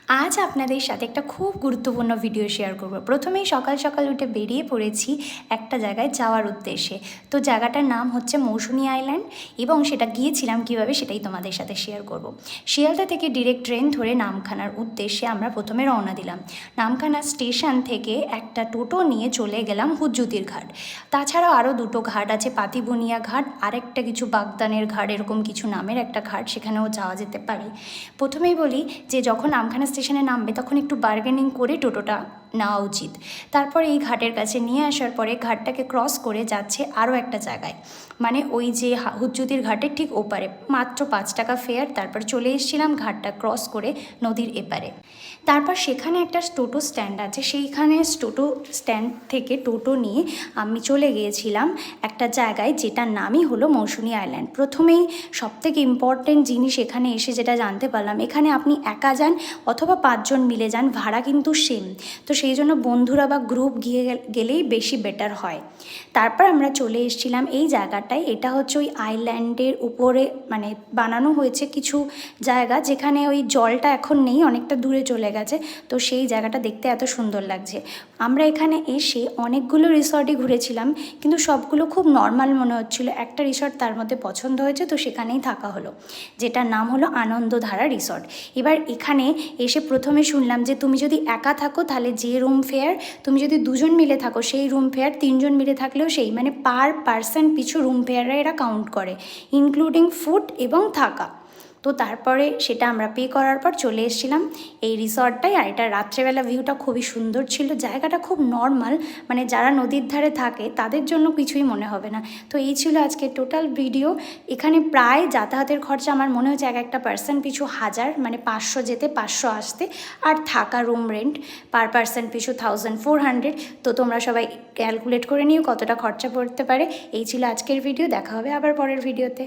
আজ আপনাদের সাথে একটা খুব গুরুত্বপূর্ণ ভিডিও শেয়ার করব। প্রথমেই সকাল সকাল উঠে বেরিয়ে পড়েছি একটা জায়গায় যাওয়ার উদ্দেশ্যে। তো জায়গাটার নাম হচ্ছে মৌসুনী আইল্যান্ড এবং সেটা গিয়েছিলাম কিভাবে সেটাই তোমাদের সাথে শেয়ার করব। শিয়ালদা থেকে ডিরেক্ট ট্রেন ধরে নামখানার উদ্দেশ্যে আমরা প্রথমে রওনা দিলাম। নামখানা স্টেশন থেকে একটা টোটো নিয়ে চলে গেলাম হুজ্জুতির ঘাট। তাছাড়াও আরও দুটো ঘাট আছে, পাতিবুনিয়া ঘাট, আরেকটা কিছু বাগদানের ঘাট, এরকম কিছু নামের একটা ঘাট, সেখানেও যাওয়া যেতে পারে। প্রথমেই বলি যে যখন নামখানা স্টেশনে নামবে তখন একটু বার্গেনিং করে টোটোটা নেওয়া উচিত। তারপর এই ঘাটের কাছে নিয়ে আসার পরে ঘাটটাকে ক্রস করে যাচ্ছে আরও একটা জায়গায়, মানে ওই যে হুজ্জুতির ঘাটের ঠিক ওপারে, মাত্র 5 টাকা ফেয়ার। তারপর চলে এসেছিলাম ঘাটটা ক্রস করে নদীর এপারে। তারপর সেখানে একটা টোটো স্ট্যান্ড আছে, সেইখানে টোটো স্ট্যান্ড থেকে টোটো নিয়ে আমি চলে গিয়েছিলাম একটা জায়গায় যেটার নামই হলো মৌসুনী আইল্যান্ড। প্রথমেই সবথেকে ইম্পর্টেন্ট জিনিস এখানে এসে যেটা জানতে পারলাম, এখানে আপনি একা যান অথবা 5 জন মিলে যান, ভাড়া কিন্তু সেম। তো সেই জন্য বন্ধুরা বা গ্রুপ গেলেই বেশি বেটার হয়। তারপর আমরা চলে এসেছিলাম এই জায়গাটায়। এটা হচ্ছে ওই আইল্যান্ডের উপরে মানে বানানো হয়েছে কিছু জায়গা, যেখানে ওই জলটা এখন নেই, অনেকটা দূরে চলে গেছে। তো সেই জায়গাটা দেখতে এত সুন্দর লাগছে। আমরা এখানে এসে অনেকগুলো রিসর্টই ঘুরেছিলাম, কিন্তু সবগুলো খুব নর্মাল মনে হচ্ছিলো। একটা রিসর্ট তার মধ্যে পছন্দ হয়েছে, তো সেখানেই থাকা হলো, যেটার নাম হলো আনন্দধারা রিসর্ট। এবার এখানে এসে প্রথমে শুনলাম যে তুমি যদি একা থাকো তাহলে যে রুম ফেয়ার, তুমি যদি 2 জন মিলে থাকো সেই রুম ফেয়ার, 3 জন মিলে থাকলেও সেই, মানে পার পার্সন পিছু রুম ফেয়াররা এরা কাউন্ট করে, ইনক্লুডিং ফুড এবং থাকা। তো তারপরে সেটা আমরা পে করার পর চলে এসেছিলাম এই রিসর্টটায়। আর এটা রাত্রেবেলা ভিউটা খুবই সুন্দর ছিল। জায়গাটা খুব নর্মাল, মানে যারা নদীর ধারে থাকে তাদের জন্য কিছুই মনে হবে না। তো এই ছিল আজকে টোটাল ভিডিও। এখানে প্রায় যাতায়াতের খরচা আমার মনে হচ্ছে এক একটা পার্সন পিছু 1000, মানে 500 যেতে 500 আসতে, আর থাকা রুম রেন্ট পার পার্সন পিছু 1400। তো তোমরা সবাই ক্যালকুলেট করে নিও কতটা খরচা পড়তে পারে। এই ছিল আজকের ভিডিও, দেখা হবে আবার পরের ভিডিওতে।